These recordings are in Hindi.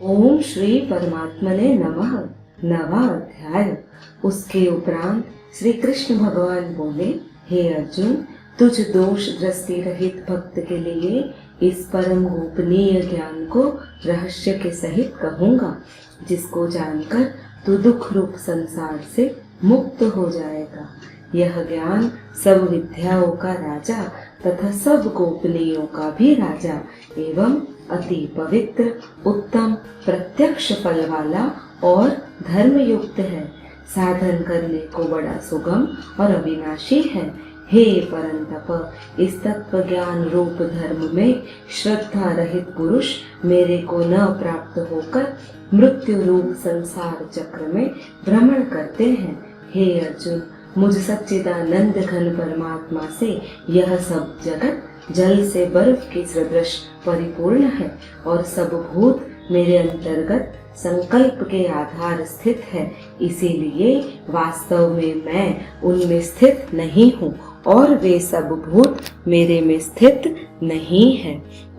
ओम श्री परमात्मने नमः। नवा अध्याय। उसके उपरांत श्री कृष्ण भगवान बोले, हे अर्जुन, तुझ दोष दृष्टि रहित भक्त के लिए इस परम गोपनीय ज्ञान को रहस्य के सहित कहूंगा, जिसको जानकर तू दुख रूप संसार से मुक्त हो जाएगा। यह ज्ञान सब विद्याओं का राजा तथा सब गोपनीयों का भी राजा एवं अति पवित्र, उत्तम, प्रत्यक्ष फल वाला और धर्मयुक्त है। साधन करने को बड़ा सुगम और अविनाशी है। हे परंतप, इस तत्व ज्ञान रूप धर्म में श्रद्धा रहित पुरुष मेरे को न प्राप्त होकर मृत्यु रूप संसार चक्र में भ्रमण करते हैं। हे अर्जुन, मुझ सच्चिदानंद घन परमात्मा से यह सब जगत जल से बर्फ की सदृश परिपूर्ण है और सब भूत मेरे अंतर्गत संकल्प के आधार स्थित है। इसीलिए वास्तव में मैं उनमें स्थित नहीं हूँ और वे सब भूत मेरे में स्थित नहीं है।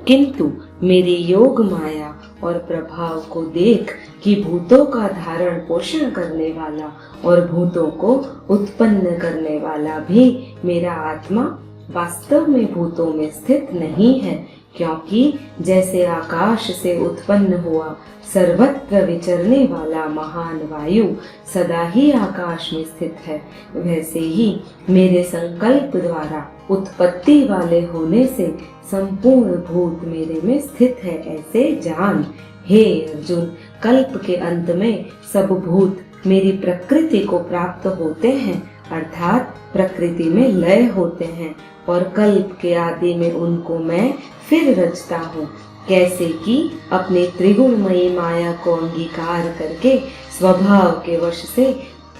किंतु मेरी योग माया और प्रभाव को देख कि भूतों का धारण पोषण करने वाला और भूतों को उत्पन्न करने वाला भी मेरा आत्मा वास्तव में भूतों में स्थित नहीं है, क्योंकि जैसे आकाश से उत्पन्न हुआ सर्वत्र विचरने वाला महान वायु सदा ही आकाश में स्थित है, वैसे ही मेरे संकल्प द्वारा उत्पत्ति वाले होने से संपूर्ण भूत मेरे में स्थित है, ऐसे जान। हे अर्जुन, कल्प के अंत में सब भूत मेरी प्रकृति को प्राप्त होते हैं, अर्थात प्रकृति में लय होते हैं, और कल्प के आदि में उनको मैं फिर रचता हूँ। कैसे कि अपने त्रिगुणमयी माया को अंगीकार करके स्वभाव के वश से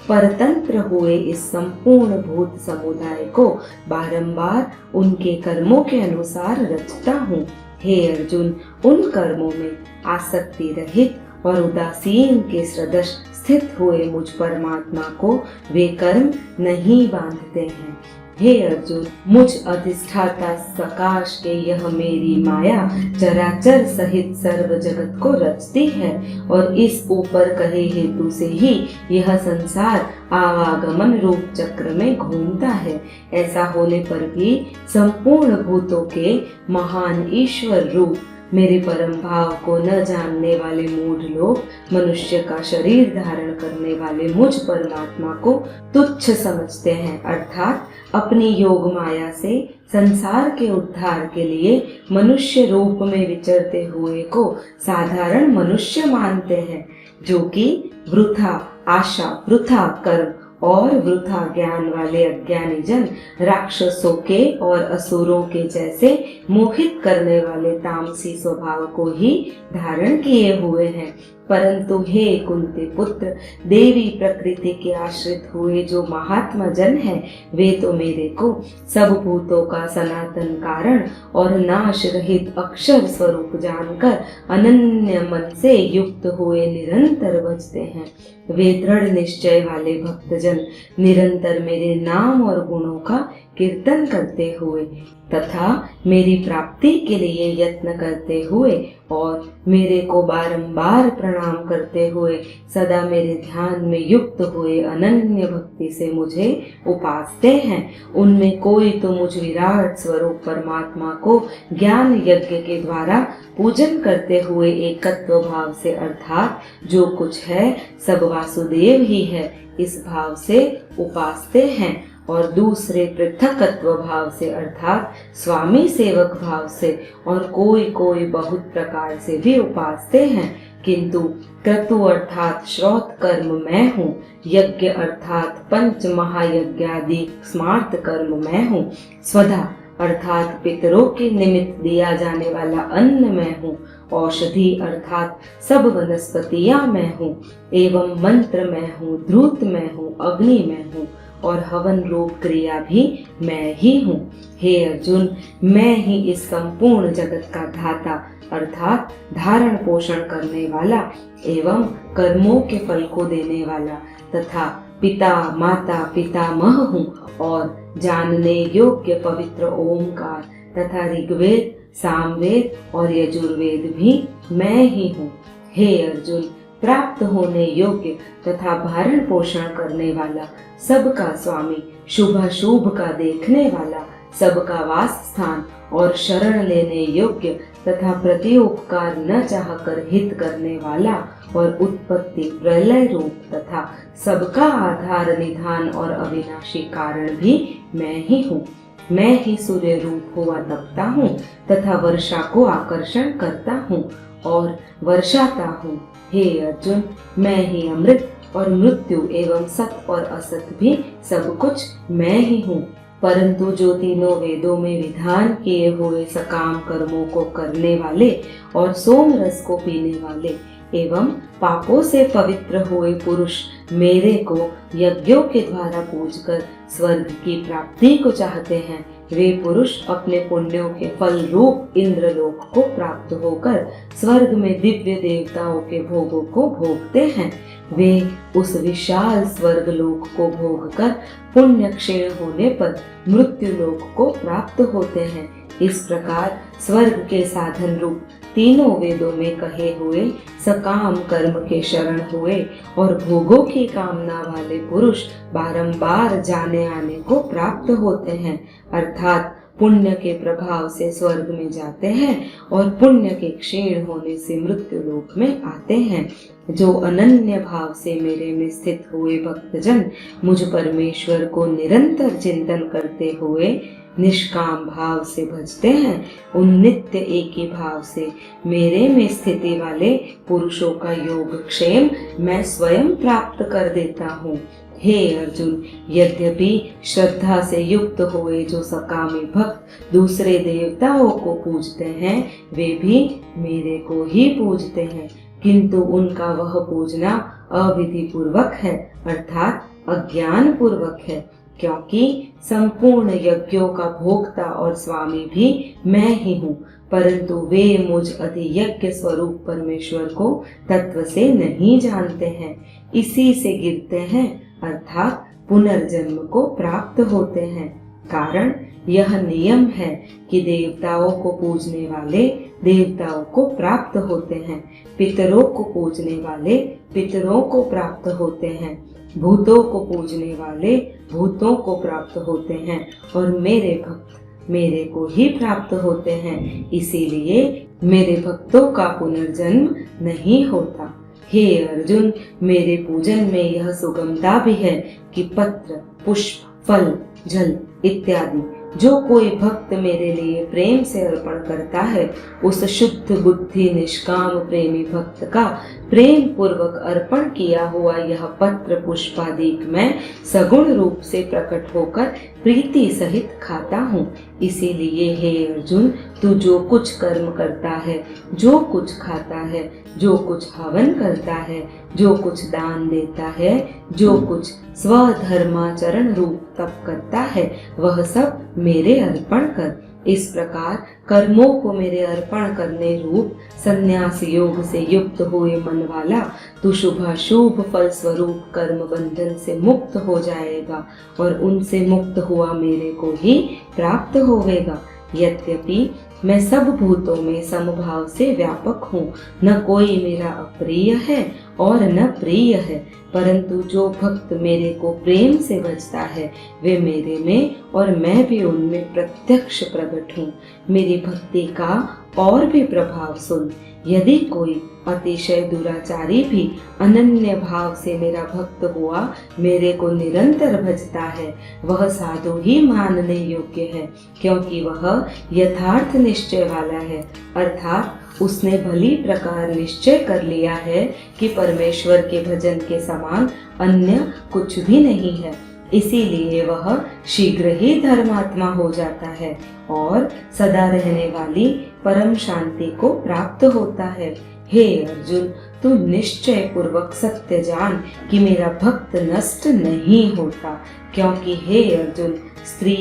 परतंत्र हुए इस संपूर्ण भूत समुदाय को बारंबार उनके कर्मों के अनुसार रचता हूँ। हे अर्जुन, उन कर्मों में आसक्ति रहित और उदासीन के सदृश स्थित हुए मुझ परमात्मा को वे कर्म नहीं बांधते हैं। हे अर्जुन, मुझ अधिष्ठाता सकाश के यह मेरी माया चराचर सहित सर्व जगत को रचती है और इस ऊपर कहे हेतु से ही यह संसार आवागमन रूप चक्र में घूमता है। ऐसा होने पर भी संपूर्ण भूतों के महान ईश्वर रूप मेरे परम भाव को न जानने वाले मूढ़ लोग मनुष्य का शरीर धारण करने वाले मुझ परमात्मा को तुच्छ समझते हैं, अर्थात अपनी योग माया से संसार के उद्धार के लिए मनुष्य रूप में विचरते हुए को साधारण मनुष्य मानते हैं, जो कि वृथा आशा, वृथा कर्म और वृथा ज्ञान वाले अज्ञानी जन राक्षसों के और असुरों के जैसे मोहित करने वाले तामसी स्वभाव को ही धारण किए हुए हैं। परंतु हे कुंती पुत्र, देवी प्रकृति के आश्रित हुए जो महात्मा जन हैं, वे तो मेरे को सब भूतों का सनातन कारण और नाश रहित अक्षर स्वरूप जानकर अनन्य मन से युक्त हुए निरंतर भजते हैं। वे दृढ़ निश्चय वाले भक्तजन निरंतर मेरे नाम और गुणों का कीर्तन करते हुए तथा मेरी प्राप्ति के लिए यत्न करते हुए और मेरे को बारंबार प्रणाम करते हुए सदा मेरे ध्यान में युक्त हुए अनन्य भक्ति से मुझे उपासते हैं। उनमें कोई तो मुझ विराट स्वरूप परमात्मा को ज्ञान यज्ञ के द्वारा पूजन करते हुए एकत्व भाव से, अर्थात जो कुछ है सब वासुदेव ही है, इस भाव से उपासते हैं, और दूसरे पृथकत्व भाव से अर्थात स्वामी सेवक भाव से, और कोई कोई बहुत प्रकार से भी उपासते हैं। किंतु क्रतु अर्थात श्रौत कर्म मैं हूँ, यज्ञ अर्थात पंच महायज्ञादि स्मार्त कर्म मैं हूँ, स्वधा अर्थात पितरों के निमित्त दिया जाने वाला अन्न मैं हूँ, औषधि अर्थात सब वनस्पतियां मैं हूँ, एवं मंत्र मैं हूँ, ध्रुत मैं हूँ, अग्नि मैं हूँ, और हवन रूप क्रिया भी मैं ही हूँ। हे अर्जुन, मैं ही इस संपूर्ण जगत का धाता अर्थात धारण पोषण करने वाला एवं कर्मों के फल को देने वाला तथा पिता माता पितामह हूँ, और जानने योग्य पवित्र ओमकार तथा ऋग्वेद, सामवेद और यजुर्वेद भी मैं ही हूँ। हे अर्जुन, प्राप्त होने योग्य तथा भरण पोषण करने वाला, सबका स्वामी, शुभाशुभ का देखने वाला, सबका वास स्थान और शरण लेने योग्य तथा प्रति उपकार न चाहकर हित करने वाला और उत्पत्ति प्रलय रूप तथा सबका आधार निधान और अविनाशी कारण भी मैं ही हूँ। मैं ही सूर्य रूप हुआ तपता हूँ तथा वर्षा को आकर्षण करता हूँ और वर्षाता हूँ। हे अर्जुन, मैं ही अमृत और मृत्यु एवं सत और असत भी सब कुछ मैं ही हूँ। परंतु जो तीनों वेदों में विधान किए हुए सकाम कर्मों को करने वाले और सोम रस को पीने वाले एवं पापों से पवित्र हुए पुरुष मेरे को यज्ञों के द्वारा पूजकर स्वर्ग की प्राप्ति को चाहते हैं, वे पुरुष अपने पुण्यों के फल रूप इंद्रलोक को प्राप्त होकर स्वर्ग में दिव्य देवताओं के भोगों को भोगते हैं। वे उस विशाल स्वर्ग लोक को भोगकर पुण्य क्षीण होने पर मृत्यु लोक को प्राप्त होते हैं। इस प्रकार स्वर्ग के साधन रूप तीनों वेदों में कहे हुए सकाम कर्म के शरण हुए और भोगों की कामना वाले पुरुष बारंबार जाने आने को प्राप्त होते हैं, अर्थात पुण्य के प्रभाव से स्वर्ग में जाते हैं और पुण्य के क्षीण होने से मृत्यु लोक में आते हैं। जो अनन्य भाव से मेरे में स्थित हुए भक्तजन मुझ परमेश्वर को निरंतर चिंतन करते हुए निष्काम भाव से भजते हैं, उन नित्य एक ही भाव से मेरे में स्थिति वाले पुरुषों का योग क्षेम मैं स्वयं प्राप्त कर देता हूँ। हे अर्जुन, यद्यपि श्रद्धा से युक्त हुए जो सकामी भक्त दूसरे देवताओं को पूजते हैं, वे भी मेरे को ही पूजते हैं, किंतु उनका वह पूजना अविधि पूर्वक है, अर्थात अज्ञान पूर्वक है, क्योंकि संपूर्ण यज्ञों का भोक्ता और स्वामी भी मैं ही हूँ, परंतु वे मुझ अधियज्ञ स्वरूप परमेश्वर को तत्व से नहीं जानते हैं, इसी से गिरते हैं, अर्थात पुनर्जन्म को प्राप्त होते हैं। कारण यह नियम है कि देवताओं को पूजने वाले देवताओं को प्राप्त होते हैं, पितरों को पूजने वाले पितरों को प्राप्त होते हैं, भूतों को पूजने वाले भूतों को प्राप्त होते हैं और मेरे भक्त मेरे को ही प्राप्त होते हैं। इसीलिए मेरे भक्तों का पुनर्जन्म नहीं होता। हे अर्जुन, मेरे पूजन में यह सुगमता भी है कि पत्र, पुष्प, फल, जल इत्यादि जो कोई भक्त मेरे लिए प्रेम से अर्पण करता है, उस शुद्ध बुद्धि निष्काम प्रेमी भक्त का प्रेम पूर्वक अर्पण किया हुआ यह पत्र पुष्पादिक मैं सगुण रूप से प्रकट होकर प्रीति सहित खाता हूँ। इसीलिए हे अर्जुन, तू जो कुछ कर्म करता है, जो कुछ खाता है, जो कुछ हवन करता है, जो कुछ दान देता है, जो कुछ स्वधर्माचरण रूप तप करता है, वह सब मेरे अर्पण कर। इस प्रकार कर्मों को मेरे अर्पण करने रूप संन्यास योग से युक्त हुए मन वाला तू शुभाशुभ फल स्वरूप कर्म बंधन से मुक्त हो जाएगा और उनसे मुक्त हुआ मेरे को ही प्राप्त होवेगा। यद्यपि मैं सब भूतों में समभाव से व्यापक हूँ, न कोई मेरा अप्रिय है और न प्रिय है, परंतु जो भक्त मेरे को प्रेम से भजता है वे मेरे में और मैं भी उनमें प्रत्यक्ष प्रकट हूँ। मेरी भक्ति का और भी प्रभाव सुन। यदि कोई अतिशय दुराचारी भी अनन्य भाव से मेरा भक्त हुआ मेरे को निरंतर भजता है, वह साधु ही मानने योग्य है, क्योंकि वह यथार्थ निश्चय वाला है, अर्थात उसने भली प्रकार निश्चय कर लिया है कि परमेश्वर के भजन के समान अन्य कुछ भी नहीं है। इसीलिए वह शीघ्र ही धर्मात्मा हो जाता है और सदा रहने वाली परम शांति को प्राप्त होता है। हे अर्जुन, तू निश्चय पूर्वक सत्य जान कि मेरा भक्त नष्ट नहीं होता, क्योंकि हे अर्जुन, स्त्री,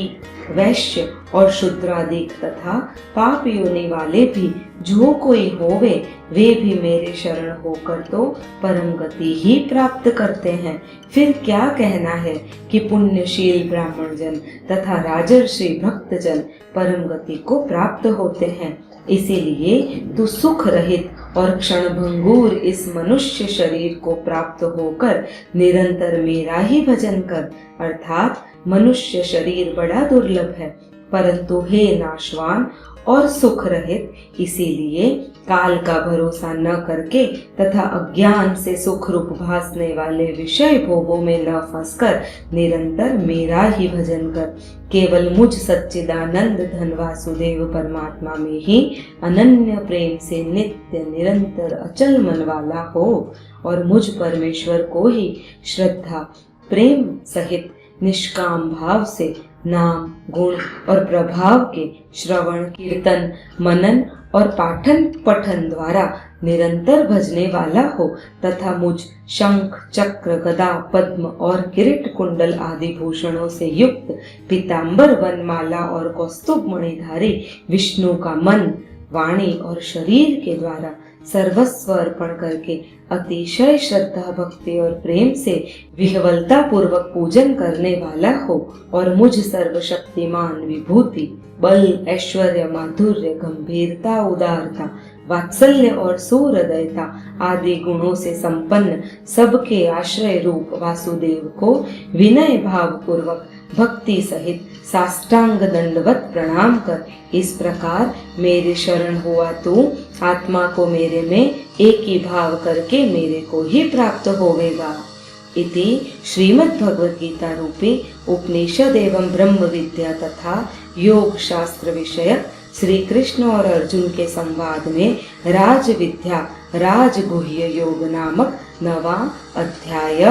वैश्य और शूद्रादिक तथा पाप योनि वाले भी जो कोई होवे वे भी मेरे शरण होकर तो परम गति ही प्राप्त करते हैं। फिर क्या कहना है कि पुण्यशील ब्राह्मण जन तथा राजर्षि भक्त जन परम गति को प्राप्त होते हैं। इसीलिए तू सुख रहित और क्षण भंगुर इस मनुष्य शरीर को प्राप्त होकर निरंतर मेरा ही भजन कर। अर्थात मनुष्य शरीर बड़ा दुर्लभ है, परंतु हे नाशवान और सुख रहित, इसीलिए काल का भरोसा न करके तथा अज्ञान से सुख रूप भासने वाले विषय भोगों में न फंसकर निरंतर मेरा ही भजन कर। केवल मुझ सच्चिदानंद धन वासुदेव परमात्मा में ही अनन्य प्रेम से नित्य निरंतर अचल मन वाला हो और मुझ परमेश्वर को ही श्रद्धा प्रेम सहित निष्काम भाव से नाम गुण और प्रभाव के श्रवण कीर्तन मनन और पाठन पठन द्वारा निरंतर भजने वाला हो तथा मुझ शंख चक्र गदा पद्म और किरीट कुंडल आदि भूषणों से युक्त पीतांबर वनमाला और कौस्तुभ मणिधारी विष्णु का मन वाणी और शरीर के द्वारा सर्वस्व अर्पण करके अतिशय श्रद्धा भक्ति और प्रेम से विह्वलता पूर्वक पूजन करने वाला हो और मुझ सर्वशक्तिमान विभूति बल ऐश्वर्य माधुर्य गंभीरता उदारता वात्सल्य और सुहृदयता आदि गुणों से संपन्न सबके आश्रय रूप वासुदेव को विनय भाव पूर्वक भक्ति सहित साष्टांग दंडवत प्रणाम कर इस प्रकार मेरे शरण हुआ तू आत्मा को मेरे में एक ही भाव करके मेरे को ही प्राप्त होवेगा। इति श्रीमद् भगवद गीता रूपी उपनिषद एवं ब्रह्म विद्या तथा योग शास्त्र विषयक श्री कृष्ण और अर्जुन के संवाद में राज विद्या राजगुह्य योग नामक 9वां अध्याय।